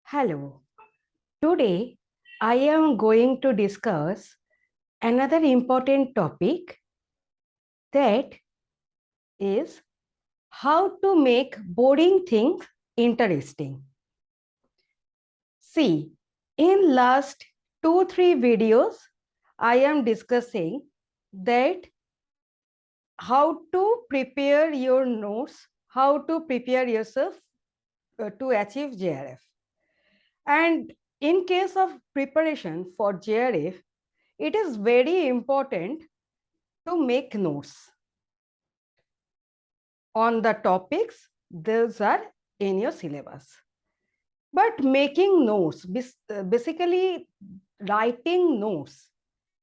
Hello. Today, I am going to discuss another important topic, that is how to make boring things interesting. See, in last 2-3 videos, I am discussing that how to prepare your notes, how to prepare yourself to achieve JRF. And in case of preparation for JRF, it is very important to make notes on the topics those are in your syllabus. But making notes, basically writing notes,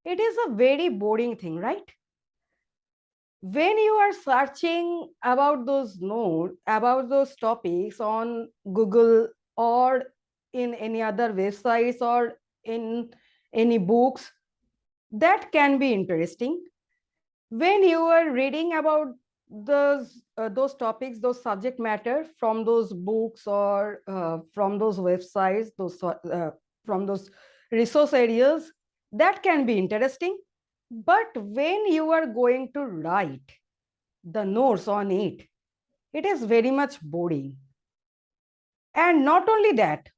it is a very boring thing, right? When you are searching about those notes, about those topics on Google or in any other websites or in any books, that can be interesting. When you are reading about those topics, those subject matter from those books or from those websites, from those resource areas, that can be interesting. But when you are going to write the notes on it, it is very much boring. And not only that,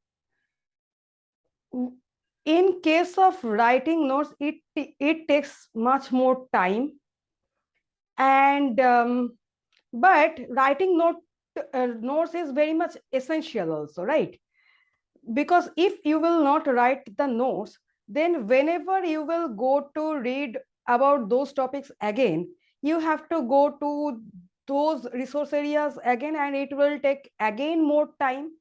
in case of writing notes, it takes much more time. And but writing notes is very much essential also, right? Because if you will not write the notes, then whenever you will go to read about those topics again, you have to go to those resource areas again, and it will take again more time.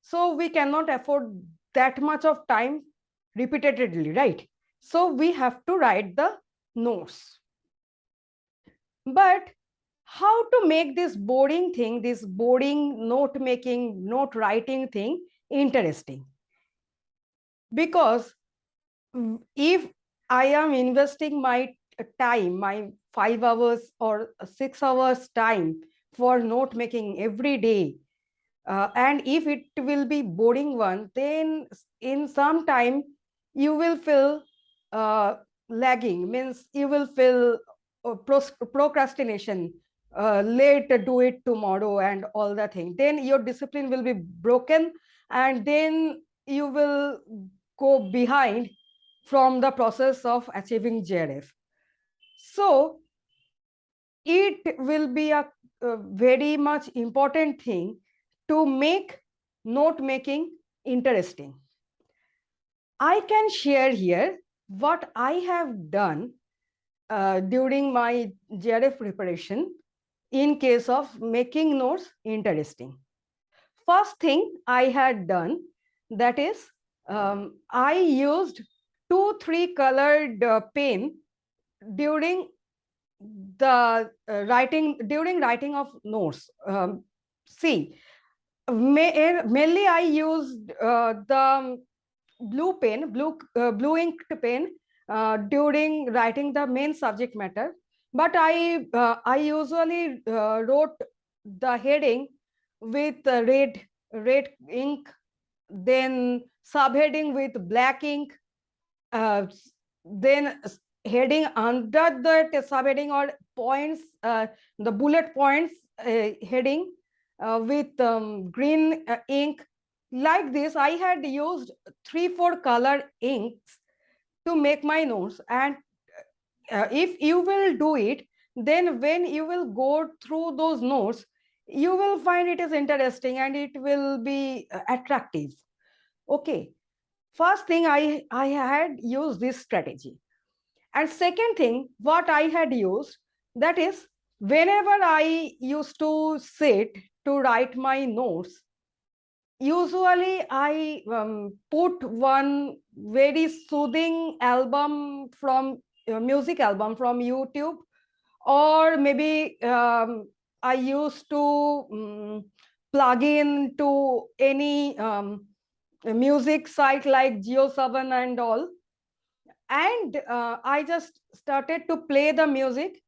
So we cannot afford that much of time repeatedly, right? So we have to write the notes. But how to make this boring thing, this boring note making, note writing thing interesting? Because if I am investing my time, my 5 hours or 6 hours time for note making every day, and if it will be boring one, then in some time you will feel lagging, means you will feel procrastination, late, do it tomorrow and all the thing. Then your discipline will be broken, and then you will go behind from the process of achieving JRF. So it will be a very much important thing to make note making interesting. I can share here what I have done during my JRF preparation in case of making notes interesting. First thing I had done, that is, I used 2-3 colored pen during the writing of notes. See, mainly I used the blue inked pen during writing the main subject matter. But I usually wrote the heading with red ink, then subheading with black ink, then heading under the subheading or points, the bullet points heading with green ink. Like this, I had used 3-4 color inks to make my notes. And if you will do it, then when you will go through those notes, you will find it is interesting and it will be attractive. Okay, first thing, I had used this strategy. And second thing, what I had used, that is, whenever I used to sit to write my notes, usually I put one very soothing album from music album from YouTube, or maybe I used to plug in to any music site like Geo7 and all, and I just started to play the music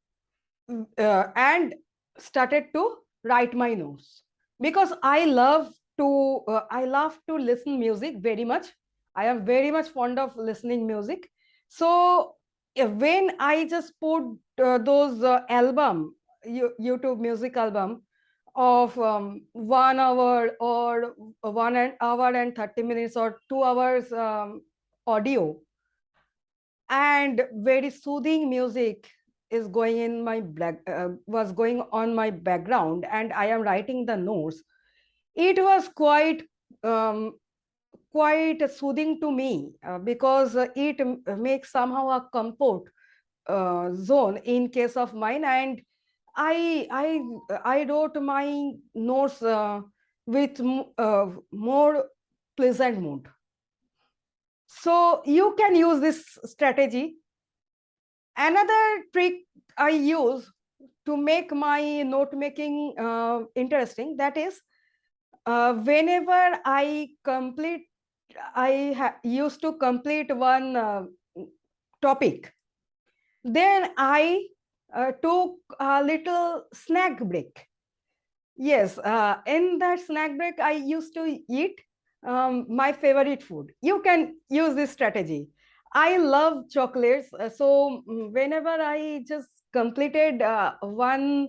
and started to write my notes, because I love I love to listen music very much. I am very much fond of listening music. So when I just put those YouTube music album of 1 hour or 1 hour and 30 minutes or 2 hours audio, and very soothing music is going in my was going on my background, and I am writing the notes. It was um, quite soothing to me, because it makes somehow a comfort zone in case of mine. And I I I wrote my notes with more pleasant mood. So you can use this strategy. Another trick I use to make my note making interesting, that is, whenever I used to complete one topic, then I took a little snack break. Yes, in that snack break, I used to eat my favorite food. You can use this strategy. I love chocolates, so whenever I just completed one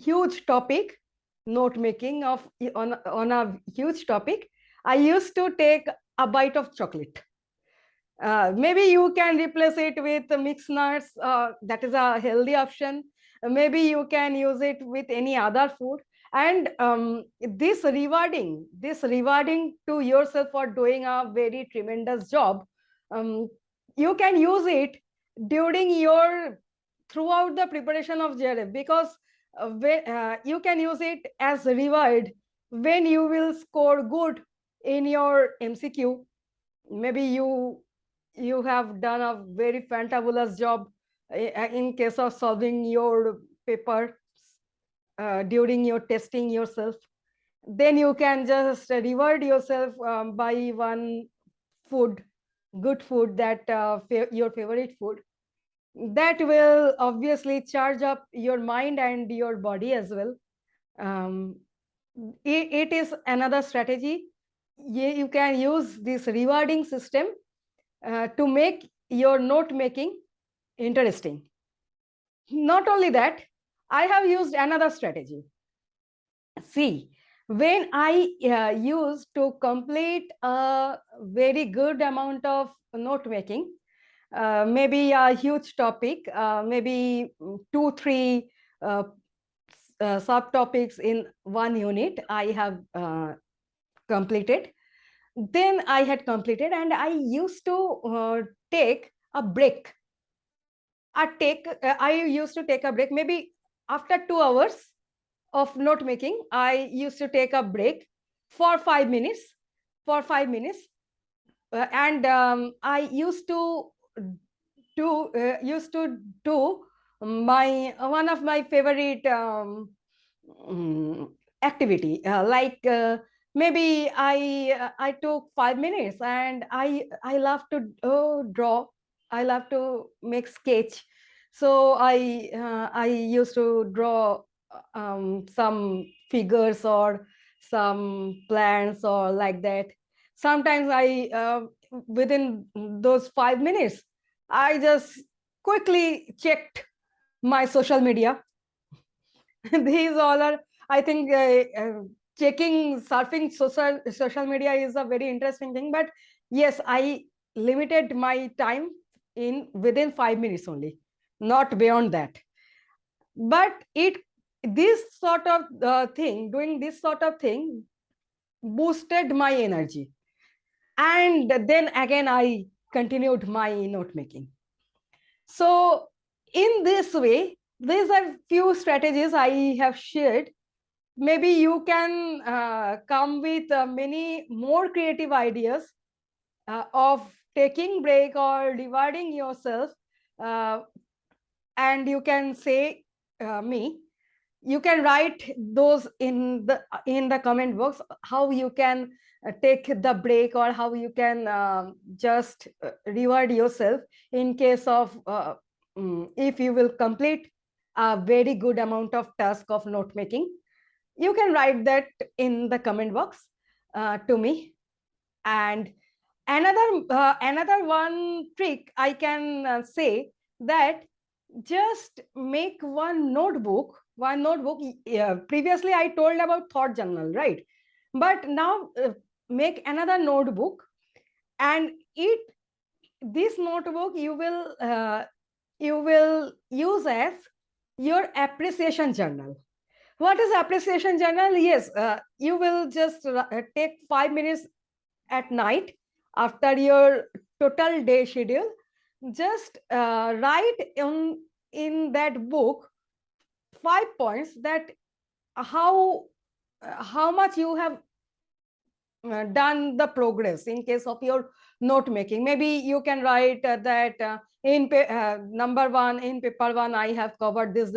huge topic, note making of on a huge topic, I used to take a bite of chocolate. Maybe you can replace it with mixed nuts. That is a healthy option. Maybe you can use it with any other food. And this rewarding to yourself for doing a very tremendous job, um, you can use it during your throughout the preparation of JRF, because you can use it as reward when you will score good in your MCQ. Maybe you have done a very fantabulous job in case of solving your paper during your testing yourself. Then you can just reward yourself by one food, good food, that your favorite food, that will obviously charge up your mind and your body as well. um, it is another strategy. You can use this rewarding system to make your note making interesting. Not only that, I have used another strategy. See, when I used to complete a very good amount of note making, maybe a huge topic, maybe 2 3 uh, subtopics in one unit I have completed. Then I had completed, and I used to take a break. I used to take a break. Maybe after 2 hours of note making, I used to take a break for 5 minutes. For 5 minutes, and I used to do my one of my favorite um, activity, like maybe I took 5 minutes, and I love to draw. I love to make sketch. So I used to draw some figures or some plants or like that. Sometimes I within those 5 minutes, I just quickly checked my social media. These all are, I think, checking, surfing social media is a very interesting thing. But yes, I limited my time in within 5 minutes only, not beyond that. But this sort of thing, doing this sort of thing, boosted my energy, and then again I continued my note making. So in this way, these are few strategies I have shared. Maybe you can come with many more creative ideas of taking break or rewarding yourself, uh, and you can say me. You can write those in the comment box, how you can take the break, or how you can just reward yourself in case of if you will complete a very good amount of task of note making. You can write that in the comment box to me. And another one trick I can say, that just make one notebook. Previously I told about thought journal, right? But now make another notebook, and this notebook you will use as your appreciation journal. What is appreciation journal? Yes, you will just take 5 minutes at night after your total day schedule. Just write in that book 5 points, that how much you have done the progress in case of your note making. Maybe you can write that number one, in paper one I have covered this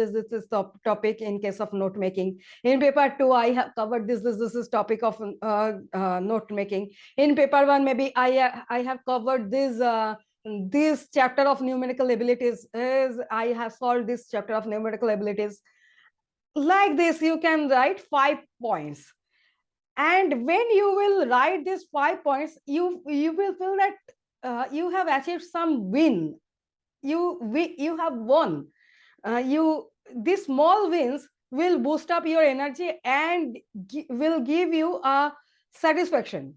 topic in case of note making. In paper two I have covered this is topic of note making. In paper one maybe I have covered this chapter of numerical abilities, is I have solved this chapter of numerical abilities. Like this you can write 5 points, and when you will write these 5 points, you will feel that you have achieved some win. You have won. You These small wins will boost up your energy and will give you a satisfaction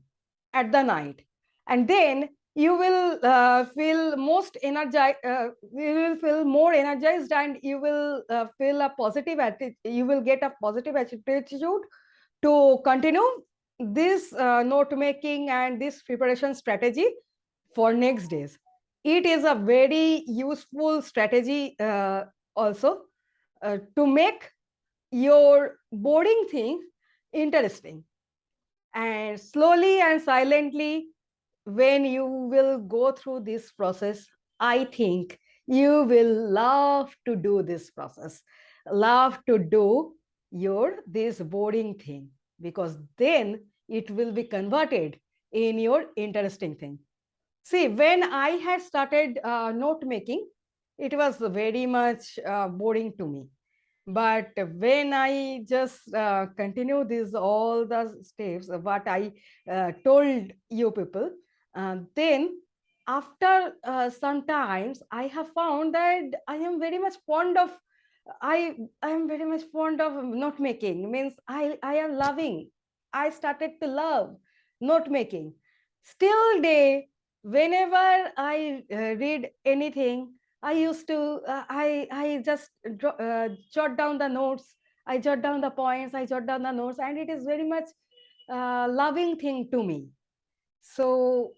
at the night, and then you will feel most energized. You will feel more energized, and you will feel a positive attitude. You will get a positive attitude to continue this note making and this preparation strategy for next days. It is a very useful strategy also to make your boring thing interesting. And slowly and silently, when you will go through this process, I think you will love to do this process, love to do this boring thing, because then it will be converted in your interesting thing. See, when I had started note making, it was very much boring to me. But when I just continue these all the steps what I told you people, then after sometimes I have found that I am very much fond of I am very much fond of note making. Means I am loving. I started to love note making. Still day, whenever I read anything, I used to I just jot down the notes. I jot down the points. I jot down the notes, and it is very much loving thing to me. So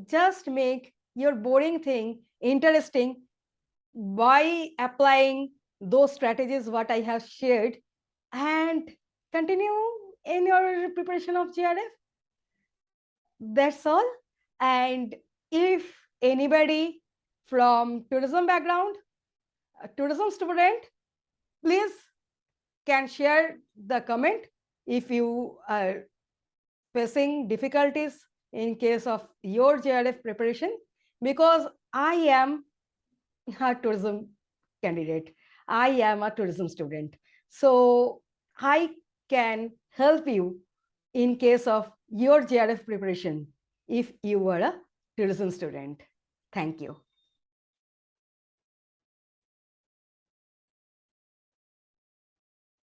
just make your boring thing interesting by applying those strategies what I have shared, and continue in your preparation of GRF. That's all. And if anybody from tourism background, a tourism student, please can share the comment if you are facing difficulties in case of your JRF preparation, because I am a tourism candidate. I am a tourism student. So I can help you in case of your JRF preparation if you were a tourism student. Thank you.